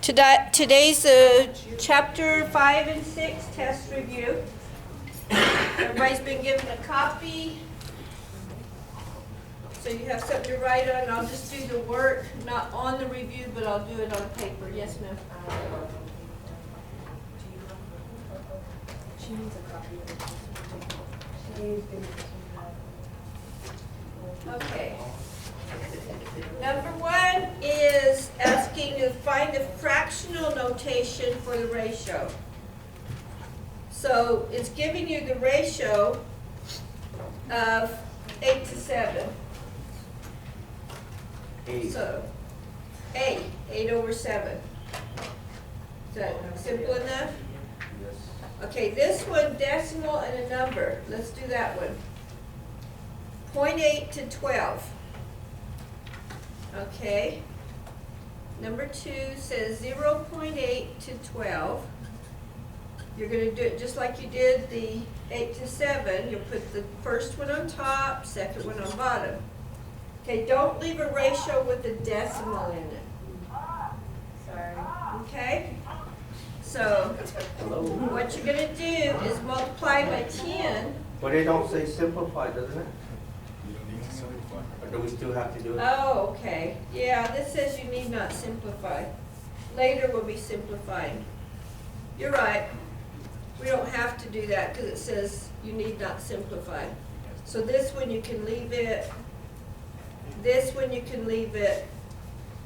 Today's chapter 5 and 6 test review. Everybody's been given a copy, so you have something to write on. I'll just do the work, not on the review, but I'll do it on paper. Yes, ma'am? She needs a copy of it. Okay. Number 1 is asking to find the fractional notation for the ratio. So it's giving you the ratio of 8 to 7. 8. So 8 over 7. Is that simple enough? Yes. Okay, this one, decimal and a number. Let's do that one. 0.8 to 12. Okay. Number 2 says 0.8 to 12. You're going to do it just like you did the 8 to 7. You'll put the first one on top, second one on bottom. Okay, don't leave a ratio with a decimal in it. Sorry. Okay? So, Hello? what you're going to do is multiply by 10. But it don't say simplify, doesn't it? Or do we still have to do it? Oh, okay. Yeah, this says you need not simplify. Later we'll be simplifying. You're right. We don't have to do that because it says you need not simplify. So this one you can leave it. This one you can leave it.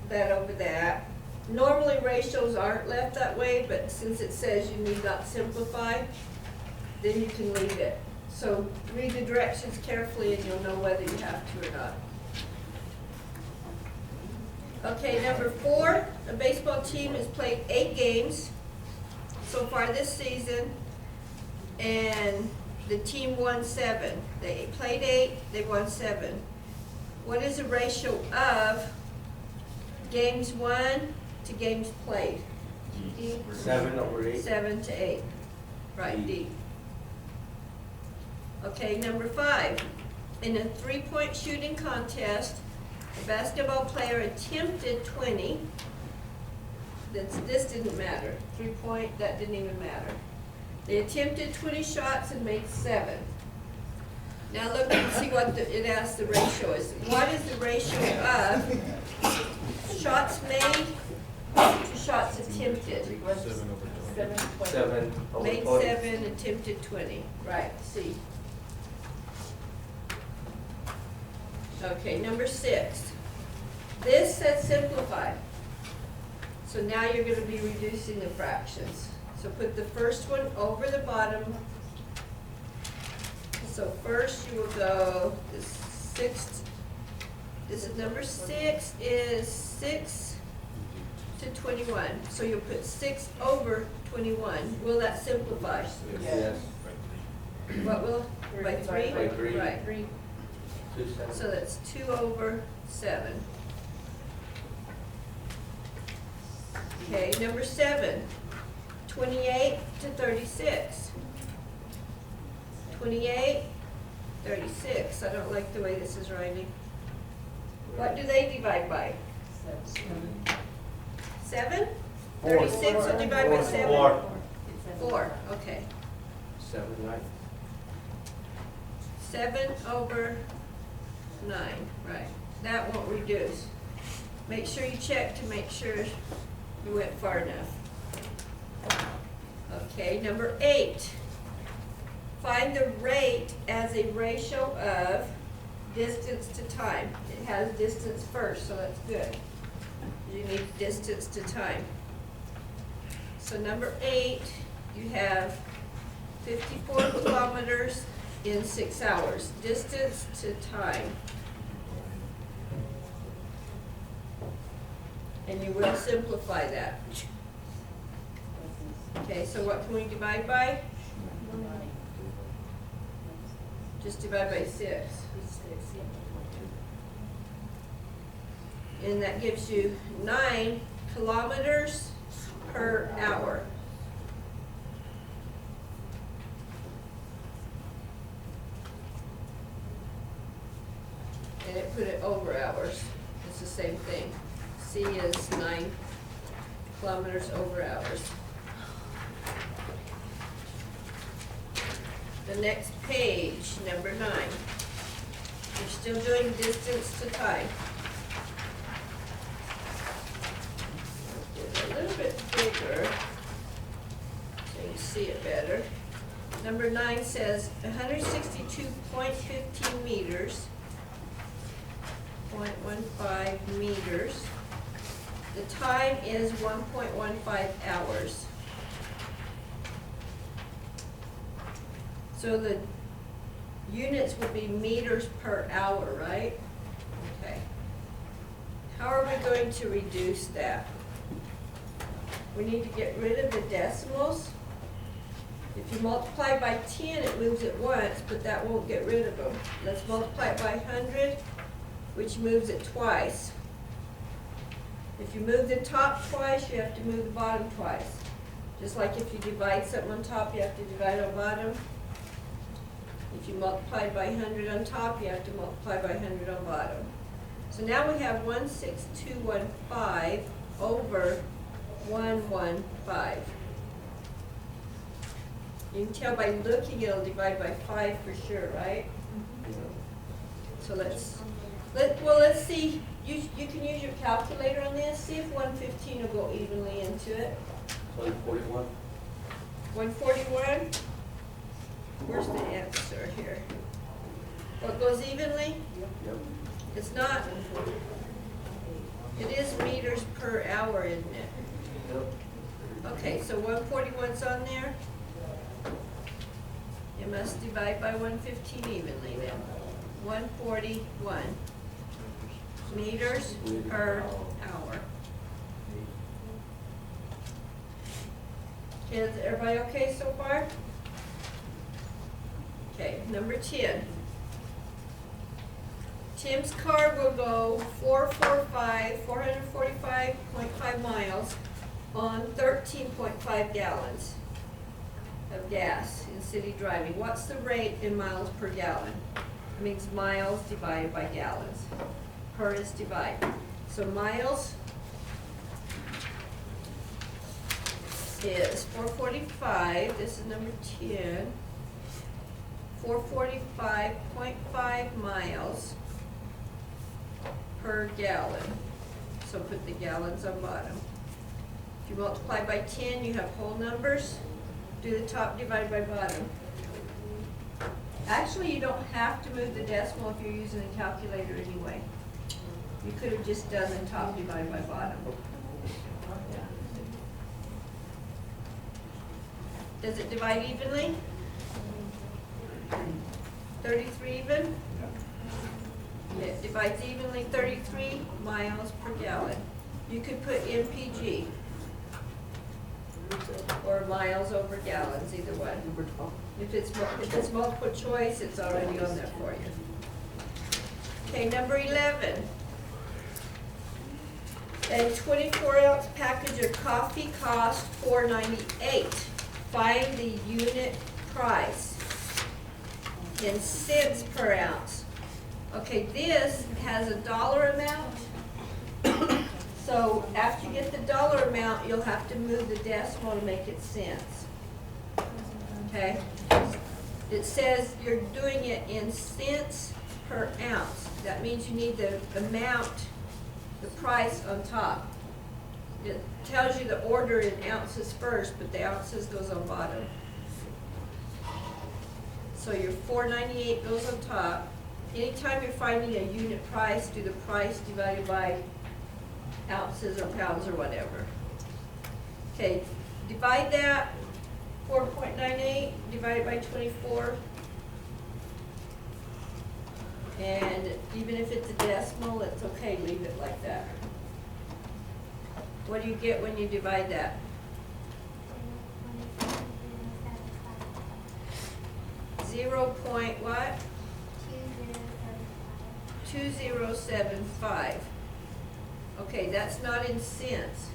That over that. Normally ratios aren't left that way, but since it says you need not simplify, then you can leave it. So read the directions carefully and you'll know whether you have to or not. Okay, number 4, a baseball team has played 8 games so far this season, and the team won 7. They played 8, they won 7. What is the ratio of games won to games played? D? 7 over 8. 7 to 8. Right, D. Okay, number 5. In a 3-point shooting contest, a basketball player attempted 20. This didn't matter. 3-point, that didn't even matter. They attempted 20 shots and made 7. Now look and see what it asks the ratio is. What is the ratio of shots made to shots attempted? 7 over Made 20. 7, attempted 20. Right, C. Okay, number 6. This says simplify. So now you're going to be reducing the fractions. So put the first one over the bottom. So first you will go, this is number 6 is 6 to 21. So you'll put 6 over 21. Will that simplify? Yes. What will? By 3? By 3. Right. 3. 2 7. So that's 2 over 7. Okay, number 7, 28 to 36. 28, 36. I don't like the way this is writing. What do they divide by? 7? 36 will divide by 7? 4. 4, okay. 7, 9. 7 over 9, right. That won't reduce. Make sure you check to make sure you went far enough. Okay, number 8. Find the rate as a ratio of distance to time. It has distance first, so that's good. You need distance to time. So number 8, you have 54 kilometers in 6 hours. Distance to time. And you will simplify that. Okay, so what can we divide by? Just divide by 6. And that gives you 9 kilometers per hour. And it put it over hours. It's the same thing. C is 9 kilometers over hours. The next page, number 9. You're still doing distance to time. Do it a little bit bigger so you can see it better. Number 9 says 162.15 meters, 0.15 meters. The time is 1.15 hours. So the units would be meters per hour, right? Okay. How are we going to reduce that? We need to get rid of the decimals. If you multiply by 10, it moves it once, but that won't get rid of them. Let's multiply it by 100, which moves it twice. If you move the top twice, you have to move the bottom twice. Just like if you divide something on top, you have to divide on bottom. If you multiply by 100 on top, you have to multiply by 100 on bottom. So now we have 16215 over 115. You can tell by looking, it'll divide by 5 for sure, right? So let's see. You can use your calculator on this. See if 115 will go evenly into it. 141. 141? Where's the answer here? What goes evenly? Yep. It's not. It is meters per hour, isn't it? Yep. Okay, so 141's on there. You must divide by 115 evenly then. 141 meters per hour. Is everybody okay so far? Okay, number 10. Tim's car will go 445.5 miles on 13.5 gallons of gas in city driving. What's the rate in miles per gallon? It means miles divided by gallons. Per is divide. So miles is 445, this is number 10, 445.5 miles per gallon. So put the gallons on bottom. If you multiply by 10, you have whole numbers. Do the top divided by bottom. Actually, you don't have to move the decimal if you're using a calculator anyway. You could have just done the top divided by bottom. Does it divide evenly? 33 even? It divides evenly, 33 miles per gallon. You could put MPG or miles over gallons, either one. If it's multiple choice, it's already on there for you. Okay, number 11. A 24-ounce package of coffee costs $4.98. Find the unit price in cents per ounce. Okay, this has a dollar amount. So after you get the dollar amount, you'll have to move the decimal to make it cents. Okay? It says you're doing it in cents per ounce. That means you need the amount, the price on top. It tells you the order in ounces first, but the ounces goes on bottom. So your $4.98 goes on top. Anytime you're finding a unit price, do the price divided by ounces or pounds or whatever. Okay, divide that 4.98 divided by 24. And even if it's a decimal, it's okay, leave it like that. What do you get when you divide that? 0. What? 2075. Okay, that's not in cents.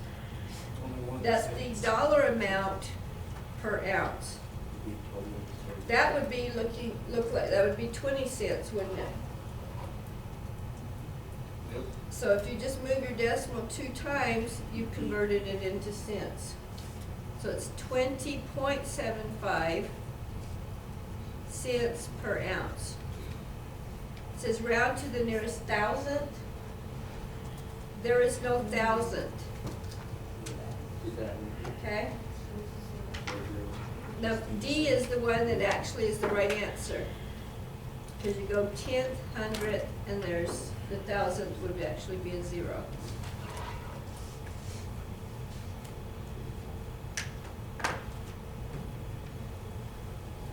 That's the dollar amount per ounce. That would be look like that would be 20 cents, wouldn't it? Yep. So if you just move your decimal 2 times, you've converted it into cents. So it's 20.75 cents per ounce. It says round to the nearest thousandth. There is no thousandth, okay? Now, D is the one that actually is the right answer. Because you go tenth, hundredth, and there's the thousandth would actually be a 0.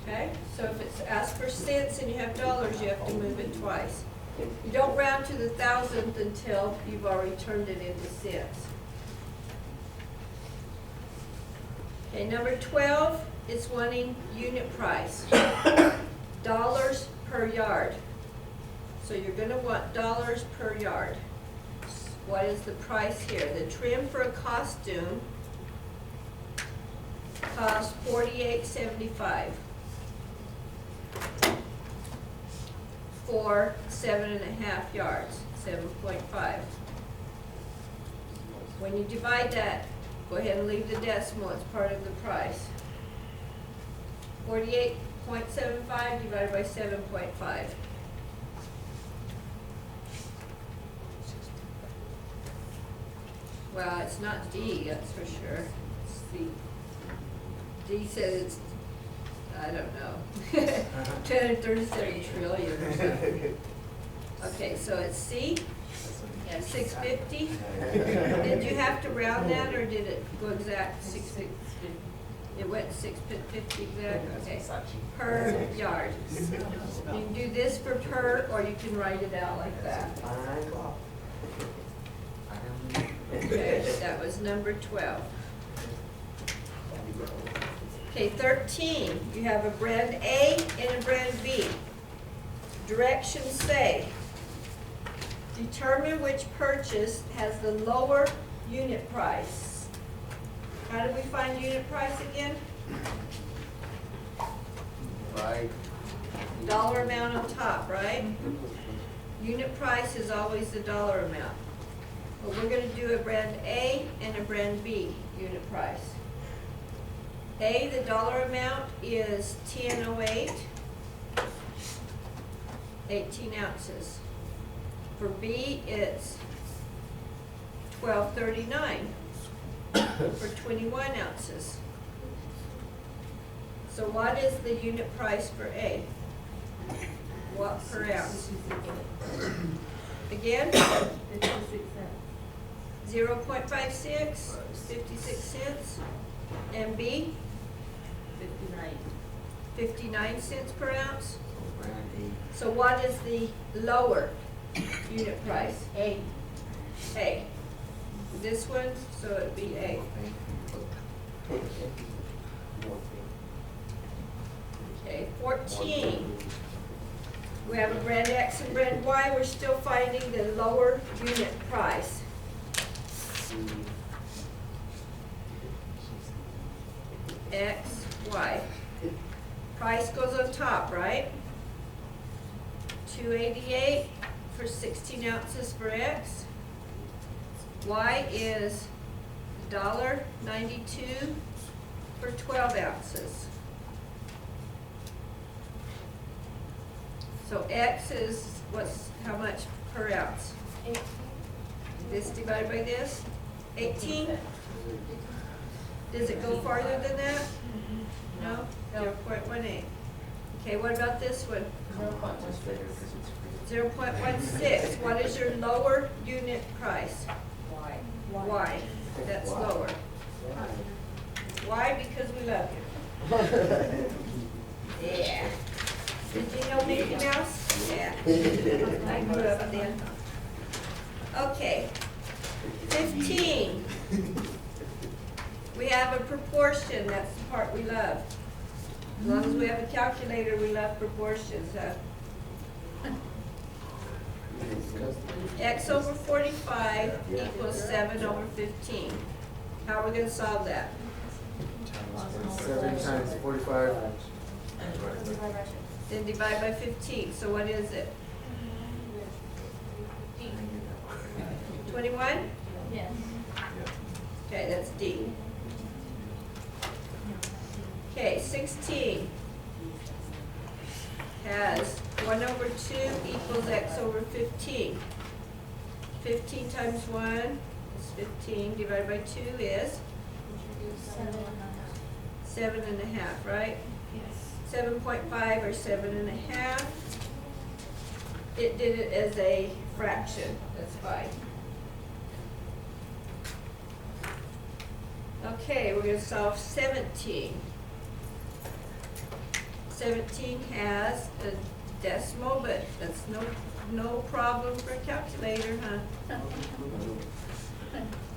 Okay, so if it's asked for cents and you have dollars, you have to move it twice. You don't round to the thousandth until you've already turned it into cents. Okay, number 12, it's wanting unit price. Dollars per yard. So you're going to want dollars per yard. What is the price here? The trim for a costume costs $48.75 for 7.5 yards, 7.5. When you divide that, go ahead and leave the decimal, it's part of the price. 48.75 divided by 7.5. Well, it's not D, that's for sure. It's C. D says it's, I don't know, 237 trillion or something. Okay, so it's C, 650. Did you have to round that, or did it go exact 650? It went 650 exact, okay, per yard. You can do this for per, or you can write it out like that. Okay, that was number 12. Okay, 13, you have a brand A and a brand B. Directions say, determine which purchase has the lower unit price. How do we find unit price again? Right. Dollar amount on top, right? Unit price is always the dollar amount. But we're going to do a brand A and a brand B unit price. A, the dollar amount is 10.08, 18 ounces. For B, it's 12.39 for 21 ounces. So what is the unit price for A? What per ounce? Again? 0.56, 56 cents. And B? 59 cents per ounce. So what is the lower unit price? A. A. This one, so it'd be A. Okay, 14. We have a brand X and brand Y. We're still finding the lower unit price. X, Y. Price goes on top, right? $2.88 for 16 ounces for X. Y is $1.92 for 12 ounces. So X is how much per ounce? 18. This divided by this? 18? Does it go farther than that? No? 0.18. Okay, what about this one? 0.16. What is your lower unit price? Y. Y. That's lower. Why? Because we love you. Yeah. Did you know Mickey Mouse? Yeah. I grew up then. Okay. 15. We have a proportion. That's the part we love. As long as we have a calculator, we love proportions, huh? X over 45 equals 7 over 15. How are we going to solve that? 7 times 45. Then divide by 15. So what is it? 21? Yes. Okay, that's D. Okay, 16 has 1 over 2 equals x over 15. 15 times 1 is 15, divided by 2 is 7.5, right? Yes. 7.5 or 7.5. It did it as a fraction, that's fine. Okay, we're gonna solve 17. 17 has a decimal, but that's no problem for a calculator, huh?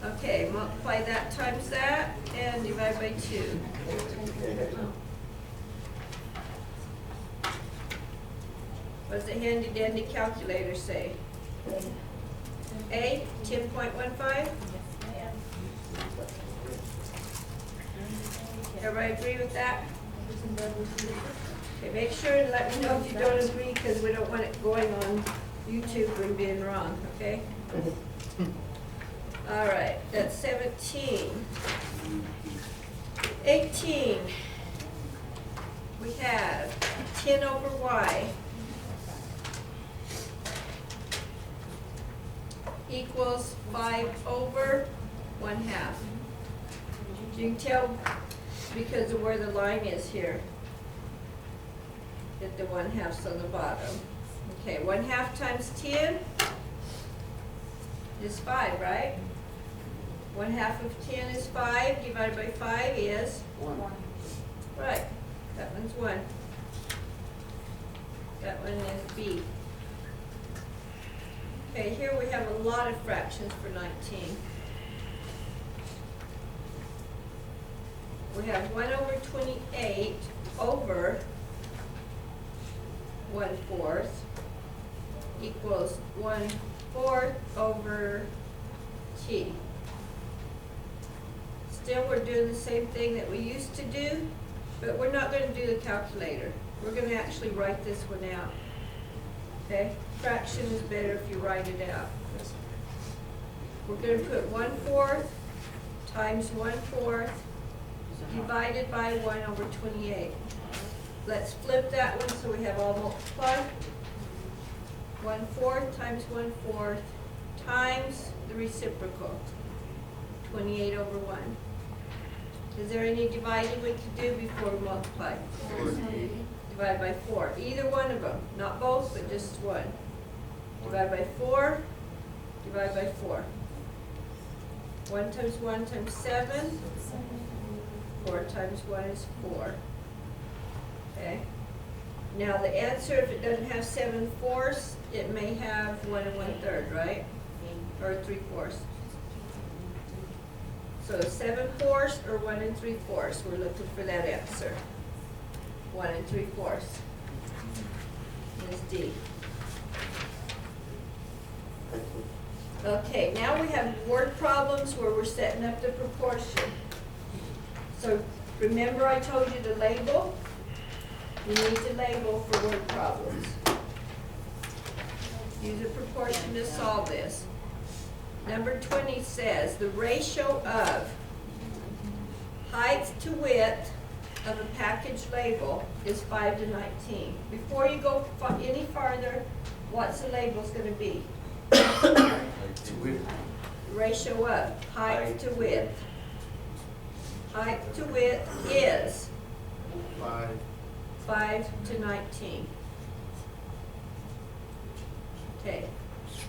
Okay, multiply that times that and divide by 2. What's the handy dandy calculator say? A, 10.15? Everybody agree with that? Okay, make sure and let me know if you don't agree, because we don't want it going on YouTube and being wrong, okay? All right, that's 17. 18. We have 10 over y equals 5 over 1/2. You can tell because of where the line is here that the 1/2's on the bottom. Okay, 1/2 times 10 is 5, right? 1/2 of 10 is 5, divided by 5 is 1. right. That one's 1. That one is B. Okay, here we have a lot of fractions for 19. We have 1 over 28 over 1/4 equals 1/4 over t. Still, we're doing the same thing that we used to do, but we're not going to do the calculator. We're going to actually write this one out. Okay? Fraction is better if you write it out. We're going to put 1/4 times 1/4 divided by 1 over 28. Let's flip that one so we have all multiplied. 1/4 times 1/4 times the reciprocal, 28 over 1. Is there any dividing we could do before we multiply? Divide by 4. Either one of them, not both, but just one. Divide by 4, divide by 4. 1 times 1 times 7. 4 times 1 is 4. Okay? Now the answer, if it doesn't have 7/4, it may have 1 1/3, right? Or 3/4. So 7/4 or 1 3/4, we're looking for that answer. 1 3/4 is D. Okay, now we have word problems where we're setting up the proportion. So remember I told you to label? You need to label for word problems. Use a proportion to solve this. Number 20 says the ratio of height to width of a package label is 5 to 19. Before you go any farther, what's the label's going to be? Ratio of height to width. Height to width is 5 to 19. Okay,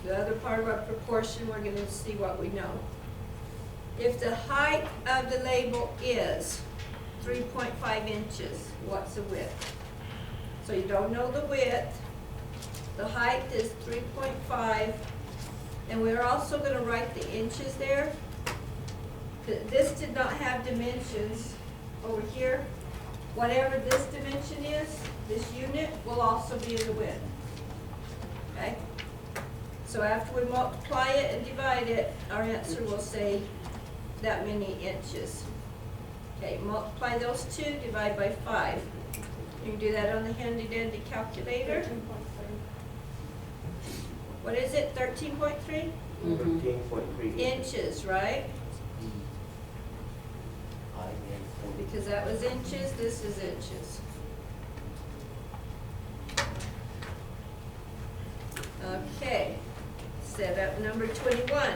the other part of our proportion, we're going to see what we know. If the height of the label is 3.5 inches, what's the width? So you don't know the width. The height is 3.5, and we're also going to write the inches there. This did not have dimensions over here. Whatever this dimension is, this unit will also be in the width. Okay? So after we multiply it and divide it, our answer will say that many inches. Okay, multiply those two, divide by 5. You can do that on the handy dandy calculator. What is it, 13.3? Mm-hmm. 13.3 inches, right? Because that was inches, this is inches. Okay, set up number 21.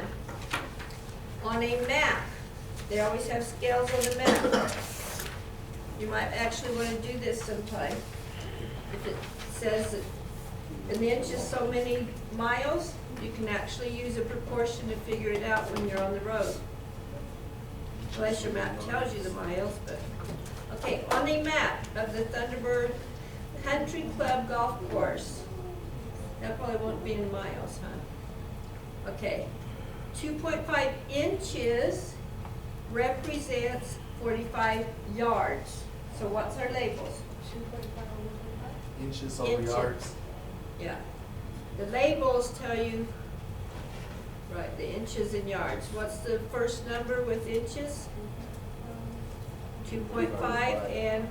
On a map, they always have scales on the map. You might actually want to do this sometime. If it says that an inch is so many miles, you can actually use a proportion to figure it out when you're on the road. Unless your map tells you the miles, but. Okay, on a map of the Thunderbird Country Club Golf Course. That probably won't be in miles, huh? Okay, 2.5 inches represents 45 yards. So what's our labels? 2.5. Inches over Inches. yards. Yeah. The labels tell you, right, the inches and yards. What's the first number with inches? 2.5 and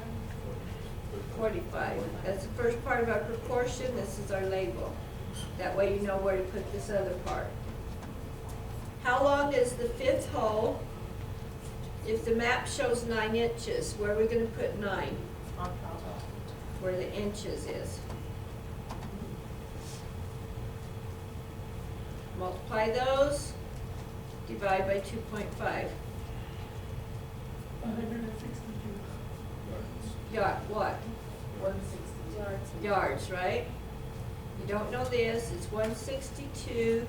45. That's the first part of our proportion. This is our label. That way you know where to put this other part. How long is the fifth hole? If the map shows 9 inches, where are we going to put 9? On top. Where the inches is. Multiply those, divide by 2.5. 162. Yard, what? 160 yards. Yards, right? You don't know this, it's 162,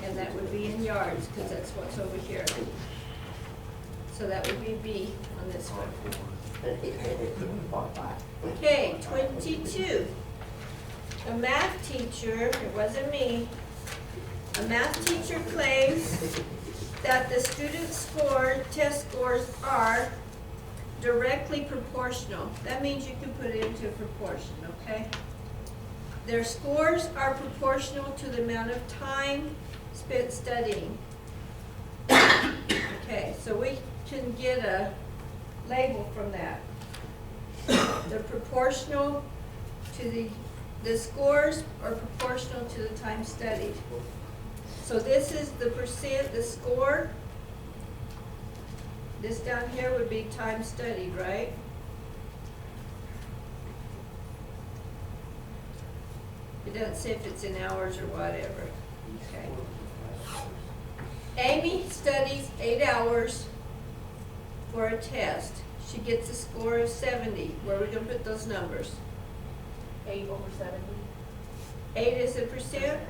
and that would be in yards, because that's what's over here. So that would be B on this one. Okay, 22. A math teacher, it wasn't me, a math teacher claims that the student's test scores are directly proportional. That means you can put it into proportion, okay? Their scores are proportional to the amount of time spent studying. Okay, so we can get a label from that. They're proportional to the scores are proportional to the time studied. So this is the percent, the score. This down here would be time studied, right? It doesn't say if it's in hours or whatever. Okay. Amy studies 8 hours for a test. She gets a score of 70. Where are we going to put those numbers? 8 over 70. 8 is the percent?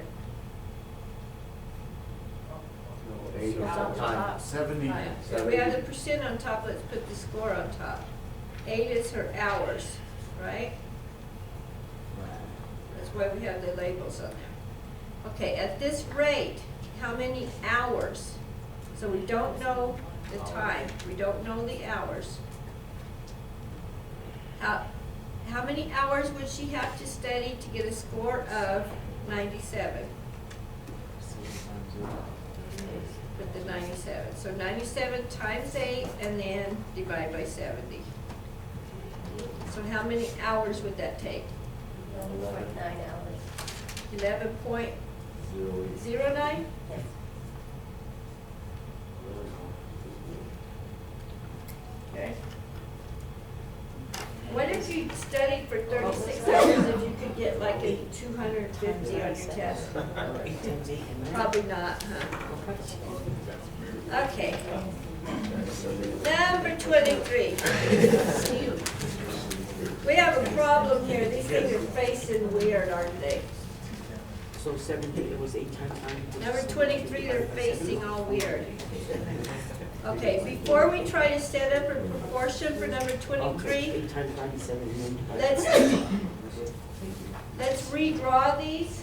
It's on top. 70. Right. So we have the percent on top, let's put the score on top. 8 is her hours, right? That's why we have the labels on there. Okay, at this rate, how many hours? So we don't know the time, we don't know the hours. How many hours would she have to study to get a score of 97? Put the 97. So 97 times 8 and then divide by 70. So how many hours would that take? 11.9 hours. 11.09? Yes. Okay. What if you studied for 36 hours if you could get like a 250 on your test? Probably not, huh? Okay. Number 23. We have a problem here. These things are facing weird, aren't they? So 70, it was 8 times 9. Number 23, they're facing all weird. Okay, before we try to set up a proportion for number 23, 8 times 97. let's redraw these.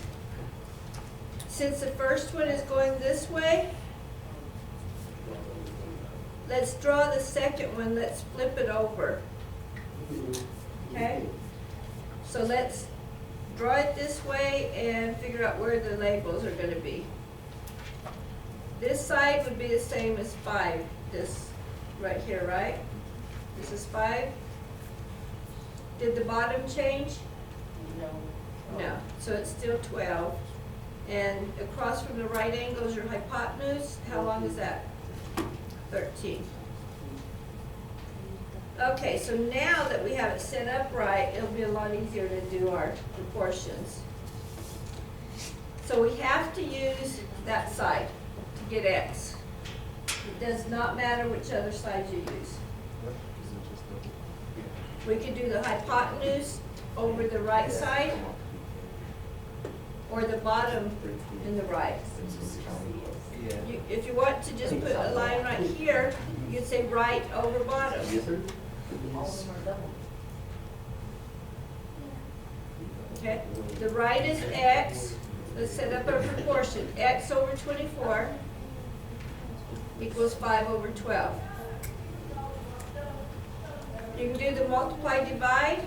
Since the first one is going this way, let's draw the second one. Let's flip it over. Okay? So let's draw it this way and figure out where the labels are going to be. This side would be the same as 5. This right here, right? This is 5. Did the bottom change? No. No. So it's still 12. And across from the right angle is your hypotenuse. How long is that? 13. Okay, so now that we have it set up right, it'll be a lot easier to do our proportions. So we have to use that side to get X. It does not matter which other side you use. We could do the hypotenuse over the right side or the bottom in the right. If you want to just put a line right here, you could say right over bottom. Yes, sir. All of them are double. Okay, the right is X. Let's set up our proportion. X over 24 equals 5 over 12. You can do the multiply divide,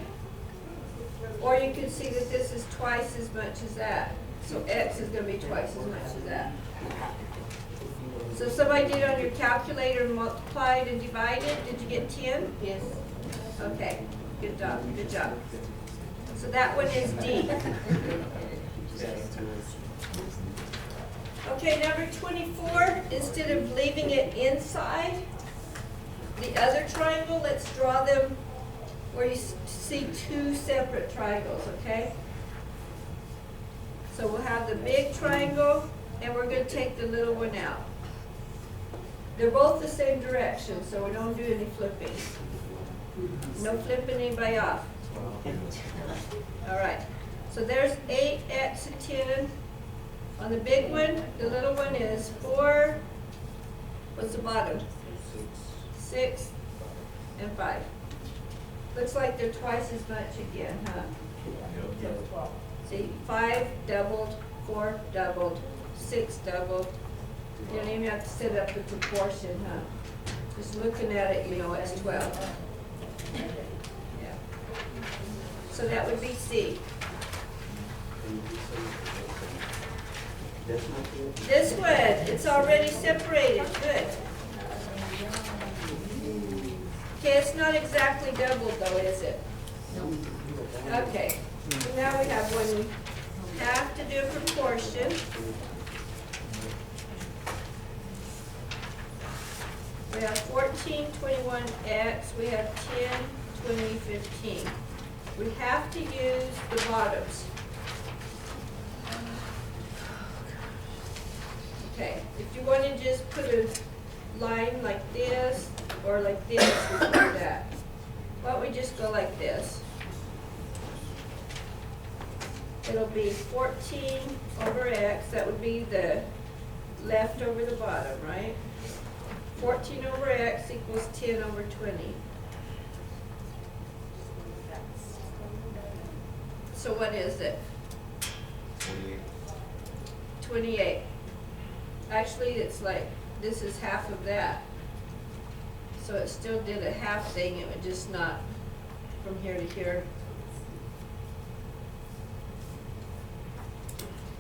or you can see that this is twice as much as that. So X is going to be twice as much as that. So somebody did on your calculator and multiplied and divided. Did you get 10? Yes. Okay, good job, good job. So that one is D. Okay, number 24, instead of leaving it inside the other triangle, let's draw them where you see two separate triangles, okay? So we'll have the big triangle, and we're going to take the little one out. They're both the same direction, so we don't do any flipping. No flipping anybody off. All right, so there's 8x and 10. On the big one, the little one is 4. What's the bottom? 6 and 5. Looks like they're twice as much again, huh? See, 5 doubled, 4 doubled, 6 doubled. You don't even have to set up the proportion, huh? Just looking at it, you know it's 12. Yeah. So that would be C. This one, it's already separated, good. Okay, it's not exactly doubled though, is it? Okay, so now we have when we have to do a proportion. We have 14, 21x, we have 10, 20, 15. We have to use the bottoms. Okay, if you want to just put a line like this or like this, we can do that. Why don't we just go like this? It'll be 14 over x, that would be the left over the bottom, right? 14 over x equals 10 over 20. So what is it? 28. Actually, it's like, this is half of that. So it still did a half thing, it would just not from here to here.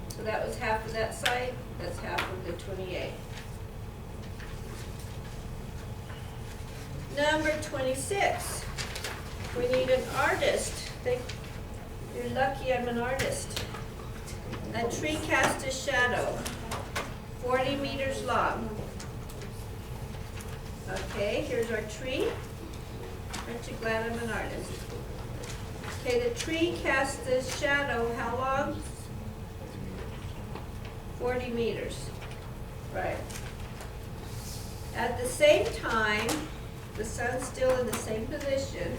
So that was half of that side, that's half of the 28. Number 26, we need an artist. You're lucky I'm an artist. A tree casts a shadow, 40 meters long. Okay, here's our tree. Aren't you glad I'm an artist? Okay, the tree casts a shadow, how long? 40 meters. Right. At the same time, the sun's still in the same position,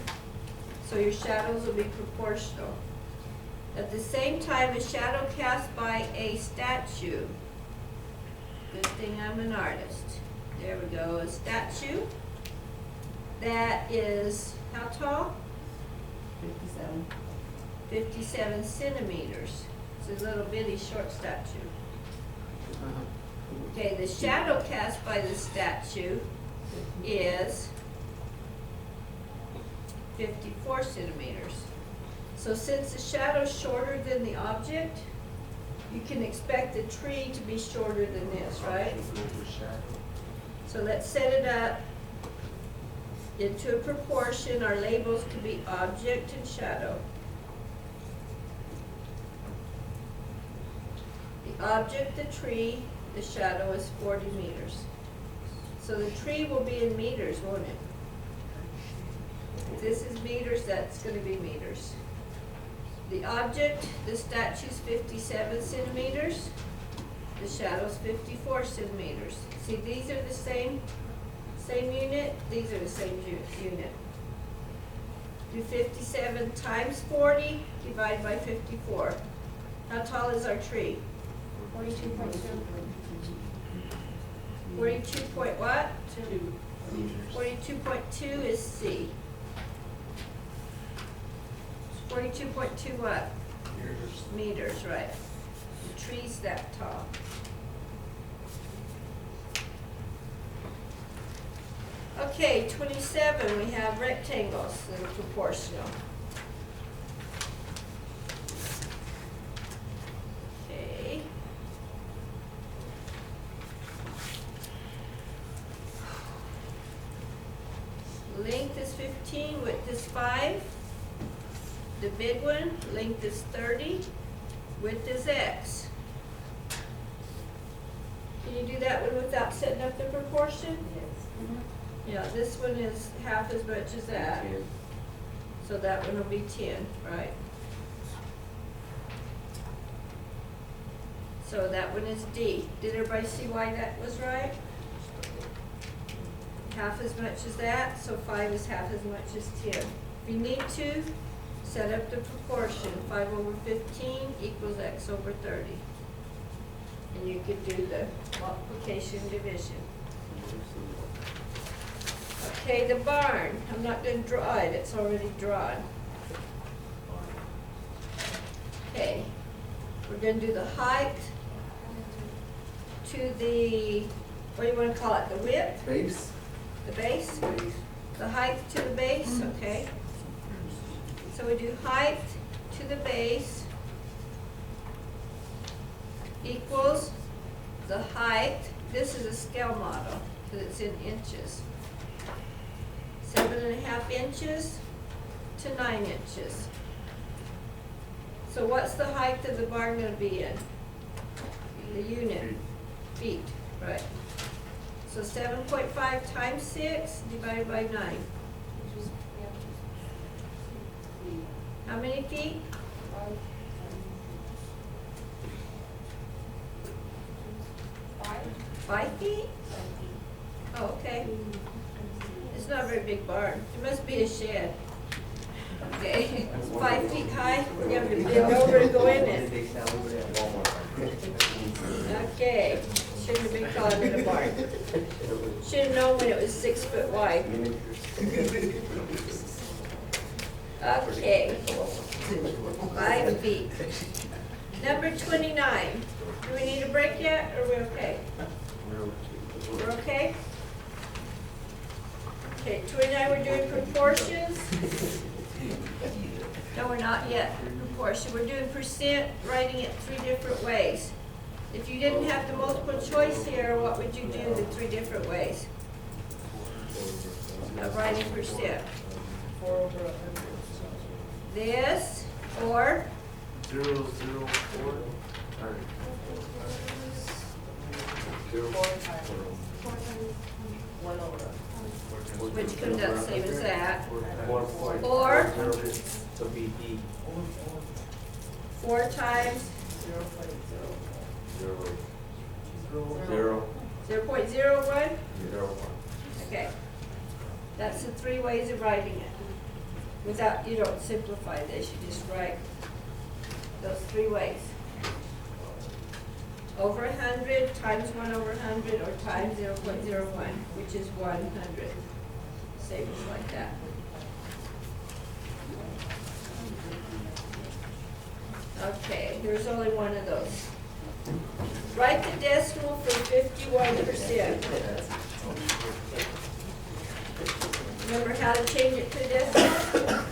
so your shadows will be proportional. At the same time, a shadow cast by a statue. Good thing I'm an artist. There we go, a statue. That is, how tall? 57. 57 centimeters. It's a little bitty short statue. Okay, the shadow cast by the statue is 54 centimeters. So since the shadow is shorter than the object, you can expect the tree to be shorter than this, right? So let's set it up into a proportion. Our labels could be object and shadow. object, the tree, the shadow is 40 meters. So the tree will be in meters, won't it? If this is meters, that's gonna be meters. The object, the statue's 57 centimeters. The shadow's 54 centimeters. See, these are the same unit, these are the same unit. Do 57 times 40, divide by 54. How tall is our tree? 42.2. 42 point what? 42.2 is C. 42.2 what? Meters, right. The tree's that tall. Okay, 27, we have rectangles that are proportional. Okay. Length is 15, width is 5. The big one, length is 30, width is X. Can you do that one without setting up the proportion? Yeah, this one is half as much as that. So that one will be 10, right? So that one is D. Did everybody see why that was right? Half as much as that, so 5 is half as much as 10. If you need to, set up the proportion. 5 over 15 equals X over 30. And you could do the multiplication division. Okay, the barn. I'm not going to draw it, it's already drawn. Okay, we're going to do the height to the, what do you want to call it, the width? Base? The base? The height to the base, okay. So we do height to the base equals the height, this is a scale model, because it's in inches. 7.5 inches to 9 inches. So what's the height of the barn going to be in? The unit, feet, right. So 7.5 times 6 divided by 9. How many feet? 5 feet? Oh, okay. It's not a very big barn. It must be a shed. Okay, 5 feet high. You have to bend over to go in it. Okay, shouldn't have been calling it a barn. Should have known when it was 6 foot wide. Okay, 5 feet. Number 29. Do we need a break yet, or are we okay? We're okay? Okay, 29, we're doing proportions. No, we're not yet. Proportion. We're doing percent, writing it 3 different ways. If you didn't have the multiple choice here, what would you do the 3 different ways of writing percent? This, or 0, 0, 4. which comes out the same as that, 4 or So be E. 4 times 0. 0.01? 0. Okay. That's the 3 ways of writing it. Without, you don't simplify this, you just write those 3 ways. Over 100 times 1 over 100 or times 0.01, which is 100. Same as like that. Okay, here's only one of those. Write the decimal for 51%. Remember how to change it to decimal?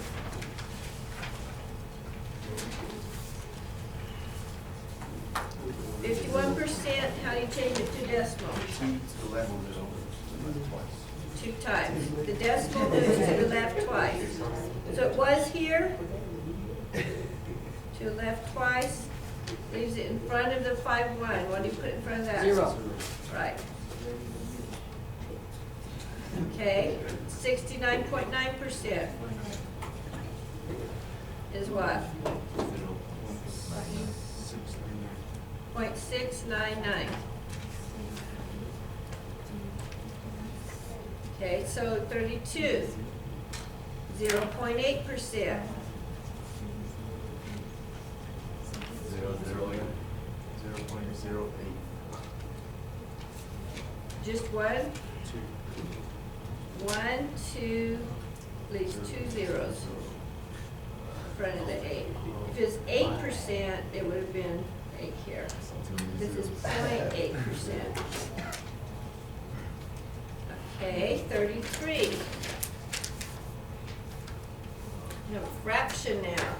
How do you change it to decimal? 2 times. The decimal moves to the left twice. So it was here, to the left twice. Leaves it in front of the 5-1. What do you put in front of that? 0. Right. Okay, 69.9% is what? 0.699. Okay, so 32, 0.8%. 0.08. Just one? One, two, leaves 2 zeros in front of the 8. If it's 8%, it would have been 8 here. This is 0.8%. Okay, 33. We have a fraction now.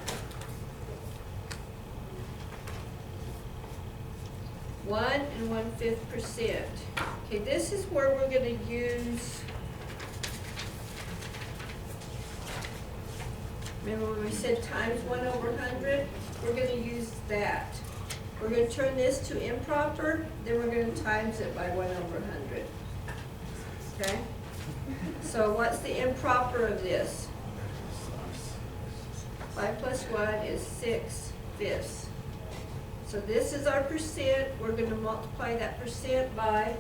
1 1/5%. Okay, this is where we're going to use. Remember when we said times 1/100? We're going to use that. We're going to turn this to improper, then we're going to times it by 1/100. Okay? So what's the improper of this? 5 plus 1 is 6/5. So this is our percent. We're going to multiply that percent by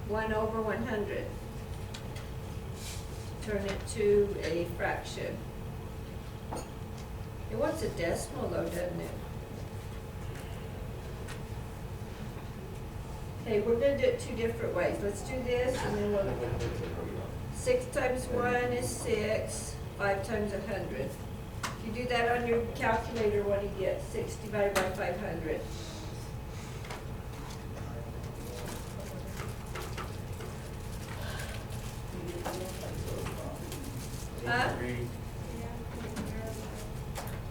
1/100. Turn it to a fraction. It wants a decimal though, doesn't it? Okay, we're going to do it 2 different ways. Let's do this and then we'll 6 times 1 is 6, 5 times 100. If you do that on your calculator, what do you get? 6 divided by 500. Huh?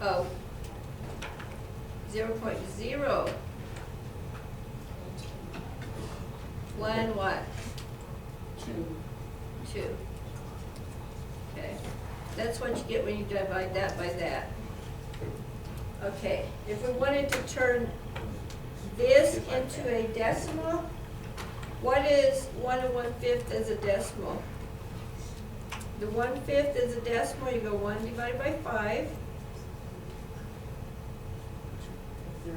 Oh. 0.0. 1 what? 2. Okay. That's what you get when you divide that by that. Okay. If we wanted to turn this into a decimal, what is 1 1/5 as a decimal? The 1/5 is a decimal, you go 1 divided by 5.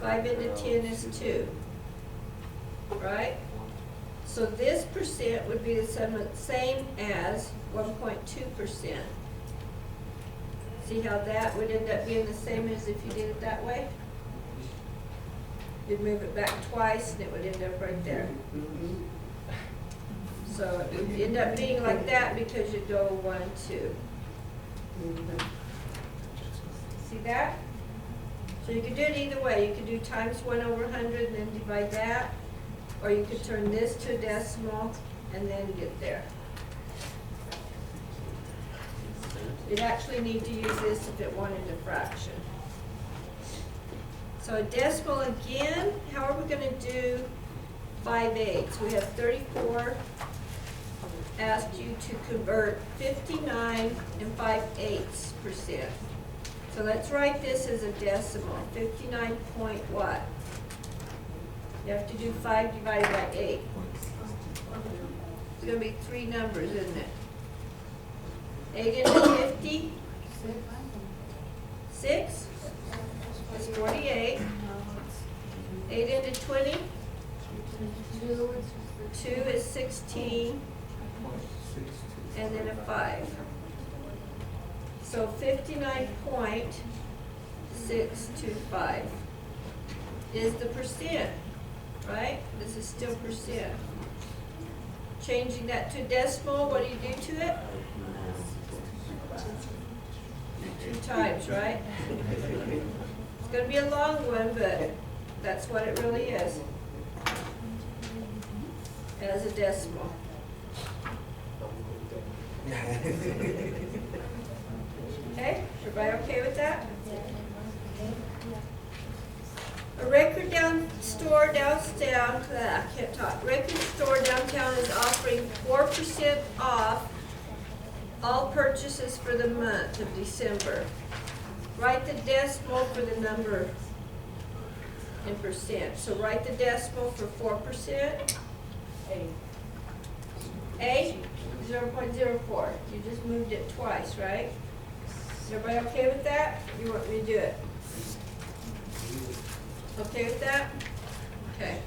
5 into 10 is 2. Right? So this percent would be the same as 1.2%. See how that would end up being the same as if you did it that way? You'd move it back twice and it would end up right there. So it would end up being like that because you go 1, 2. See that? So you could do it either way. You could do times 1/100 and then divide that. Or you could turn this to a decimal and then get there. You'd actually need to use this if it wanted a fraction. So a decimal again, how are we going to do 5/8? We have 34. Asked you to convert 59 5/8%. So let's write this as a decimal. 59 point what? You have to do 5 divided by 8. It's going to be 3 numbers, isn't it? 8 into 50? 6? It's 48. 8 into 20? 2 is 16. And then a 5. So 59.625 is the percent, right? This is still percent. Changing that to decimal, what do you do to it? 2 times, right? It's going to be a long one, but that's what it really is. As a decimal. Okay, everybody okay with that? A record store downtown, I can't talk. Record store downtown is offering 4% off all purchases for the month of December. Write the decimal for the number in percent. So write the decimal for 4%. A, 0.04. You just moved it twice, right? Is everybody okay with that? You want me to do it? Okay with that? Okay.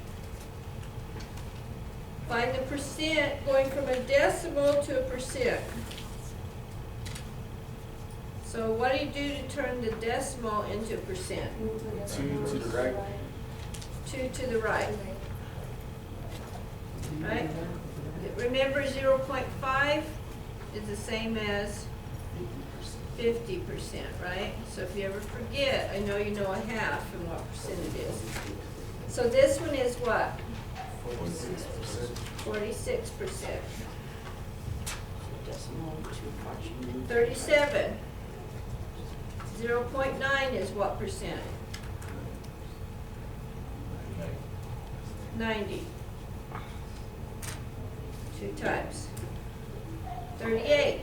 Find the percent going from a decimal to a percent. So what do you do to turn the decimal into a percent? 2 to the right. 2 to the right. Right? Remember 0.5 is the same as 50%, right? So if you ever forget, I know you know a half and what percent it is. So this one is what? 46%. Decimal to fraction. 37. 0.9 is what percent? 90. 2 times. 38.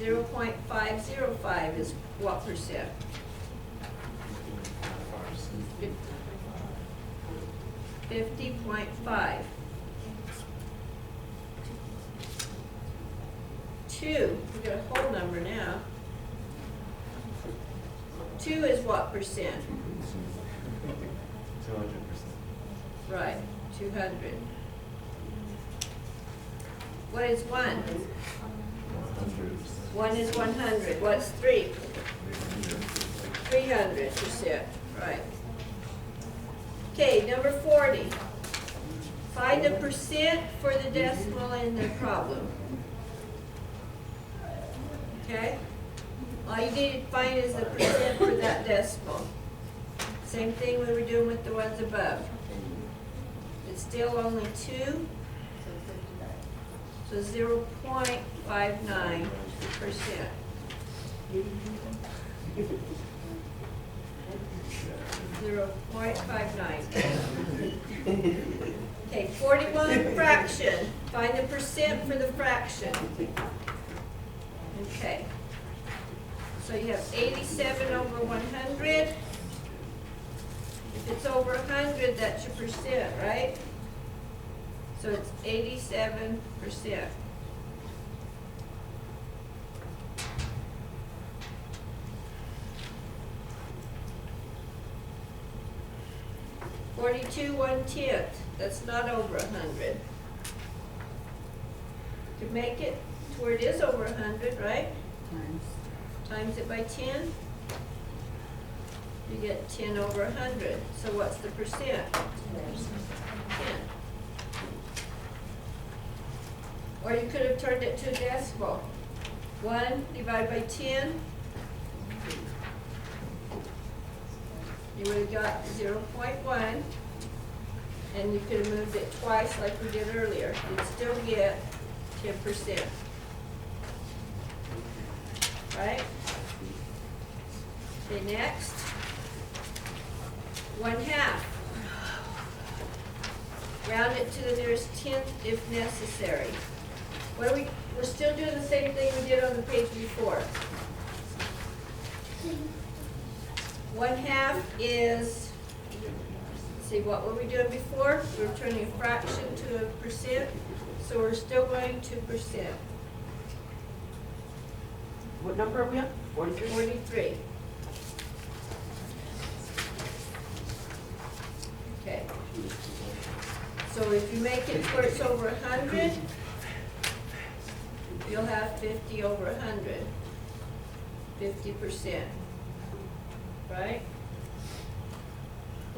0.505 is what percent? 50.5. 2, we got a whole number now. 2 is what percent? 200%. Right, 200. What is 1? 100. 1 is 100. What's 3? 300%, right. Okay, number 40. Find the percent for the decimal in the problem. Okay? All you need to find is the percent for that decimal. Same thing we were doing with the ones above. It's still only 2, so 0.59%. 0.59. Okay, 41 fraction. Find the percent for the fraction. Okay. So you have 87 over 100. If it's over 100, that's your percent, right? So it's 87%. $42 1/10. That's not over 100. To make it to where it is over 100, right? Times it by 10. You get 10 over 100. So what's the percent? 10. Or you could have turned it to a decimal. 1 divided by 10. You would have got 0.1. And you could have moved it twice like we did earlier. You'd still get 10%. Right? Okay, next. 1/2. Round it to the nearest tenth if necessary. What are we're still doing the same thing we did on the page before. 1/2 is, let's see, what were we doing before? We were turning a fraction to a percent, so we're still going to percent. What number are we on? 43? 43. Okay. So if you make it where it's over 100, you'll have 50 over 100. 50%. Right?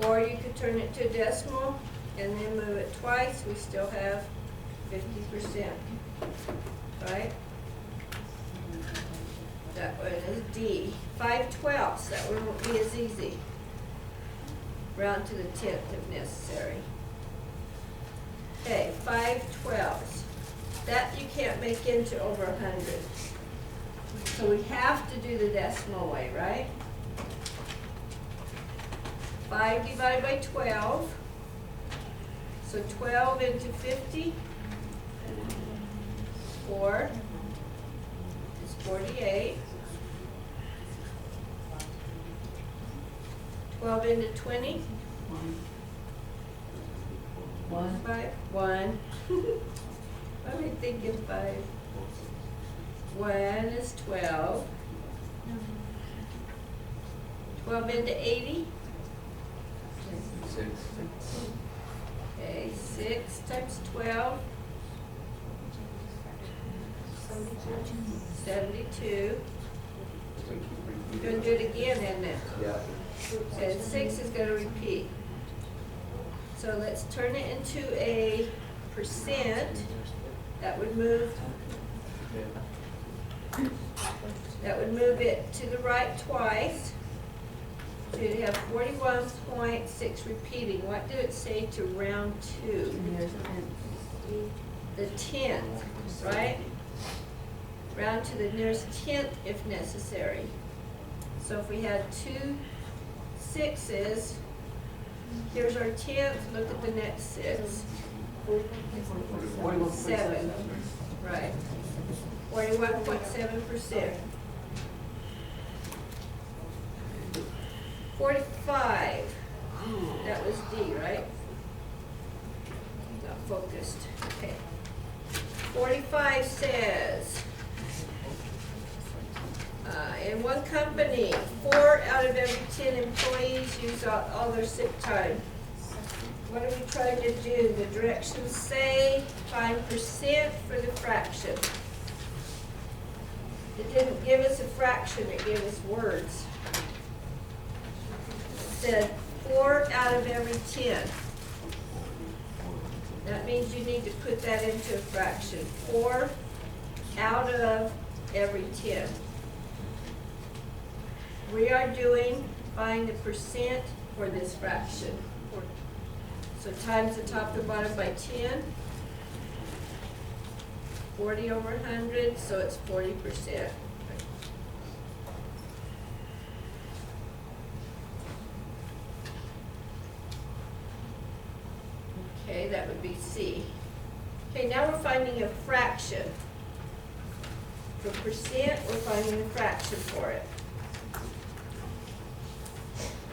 Or you could turn it to a decimal and then move it twice, we still have 50%. Right? That one is D. 5/12, that one won't be as easy. Round to the 10th if necessary. Okay, 5/12. That you can't make into over 100. So we have to do the decimal way, right? 5 divided by 12. So 12 into 50. 4 is 48. 12 12 into 20? One. 5? 1. Let me think of 5. 1 is 12. 12 into 80? 6. Okay, 6 times 12. 72. You're gonna do it again, isn't it? Yeah. And 6 is gonna repeat. So let's turn it into a percent. That would move it to the right twice. So you'd have 41.6 repeating. What did it say to round 2? The 10th, right? Round to the nearest 10th if necessary. So if we had 2 6s, here's our 10th, look at the next 6. 7, right. 41.7%. 45, that was D, right? Not focused, okay. 45 says, in one company, 4 out of every 10 employees use all their sick time. What are we trying to do? The directions say find percent for the fraction. It didn't give us a fraction, it gave us words. It said 4 out of every 10. That means you need to put that into a fraction. 4 out of every 10. We are doing find the percent for this fraction. So times the top and the bottom by 10. 40 over 100, so it's 40%. Okay, that would be C. Okay, now we're finding a fraction. For percent, we're finding a fraction for it.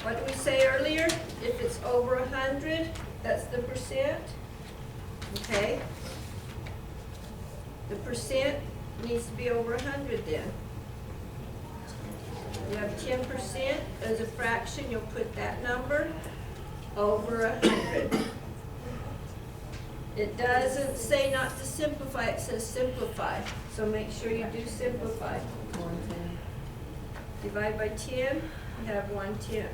What did we say earlier? If it's over 100, that's the percent. Okay. The percent needs to be over 100 then. You have 10% as a fraction, you'll put that number over 100. It doesn't say not to simplify, it says simplify. So make sure you do simplify. Divide by 10, you have 1/10.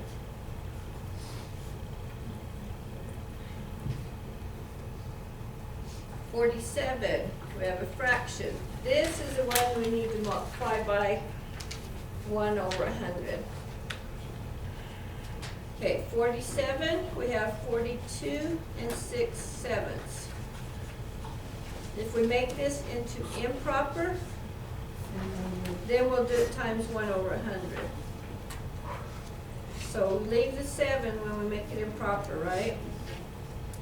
$47, we have a fraction. This is the one we need to multiply by 1 over 100. Okay, 47, we have 42 6/7. If we make this into improper, then we'll do it times 1 over 100. So leave the 7 when we make it improper, right?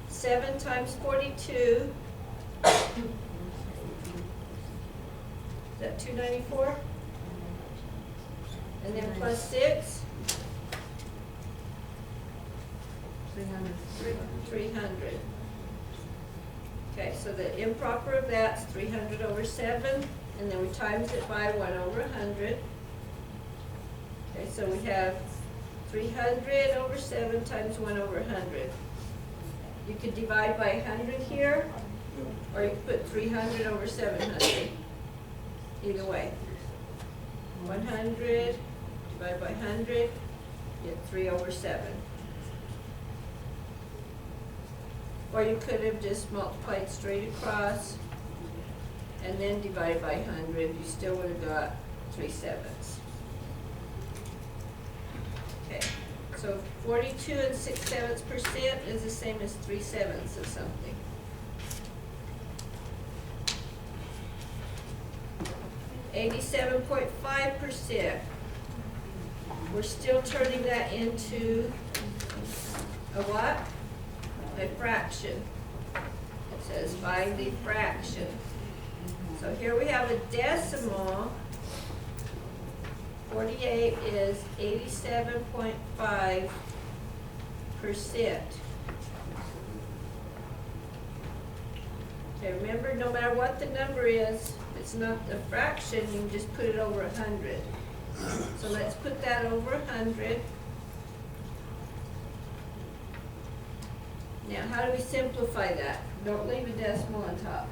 7 times 42. Is that 294? And then plus 6? 300. Okay, so the improper of that's 300 over 7, and then we times it by 1 over 100. Okay, so we have 300 over 7 times 1 over 100. You could divide by 100 here, or you could put 300 over 700. Either way. 100 divided by 100, get 3 over 7. Or you could have just multiplied straight across and then divided by 100. You still would have got 3/7. Okay, so 42 6/7% is the same as 3/7 of something. %87.5%. We're still turning that into a what? A fraction. It says find the fraction. So here we have a decimal. 48 is 87.5 percent. Okay, remember, no matter what the number is, if it's not a fraction, you can just put it over 100. So let's put that over 100. Now, how do we simplify that? Don't leave a decimal on top.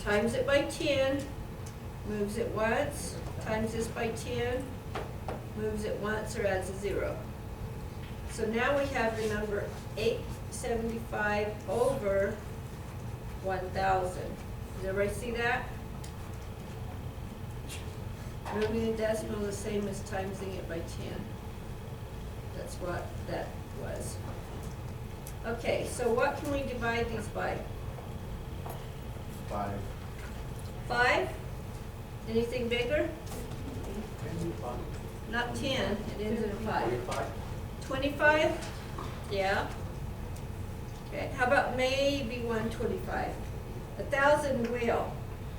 Times it by 10, moves it once, times this by 10, moves it once or adds a 0. So now we have the number 875 over 1,000. Does everybody see that? Moving the decimal the same as timesing it by 10. That's what that was. Okay, so what can we divide these by? 5. 5? Anything bigger? Not 10, it ends in a 5. 25? Yeah. Okay, how about maybe 125? 1,000 will.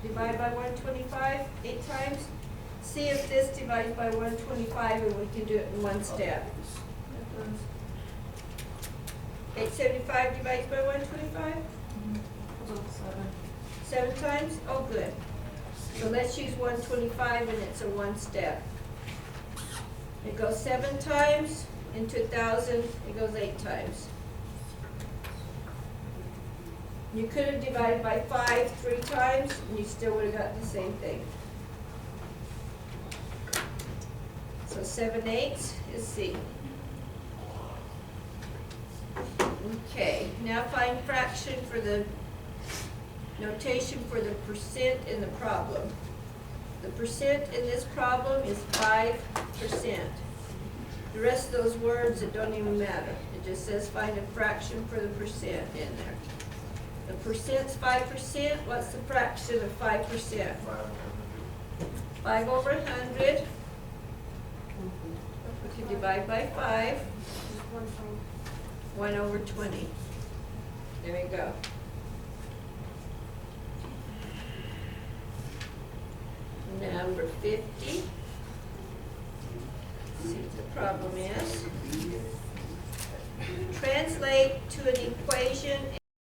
Divide by 125, 8 times. See if this divides by 125 or we can do it in one step. 875 divides by 125? 7 times? Oh, good. So let's use 125 and it's a one step. It goes 7 times into 1,000, it goes 8 times. You could have divided by 5 3 times and you still would have got the same thing. So 7/8 is C. Okay, now find fraction for the notation for the percent in the problem. The percent in this problem is 5%. The rest of those words, it don't even matter. It just says find a fraction for the percent in there. The percent's 5%. What's the fraction of 5%? 5 over 100. We can divide by 5. 1 over 20. There you go. Number 50. See what the problem is. Translate to an equation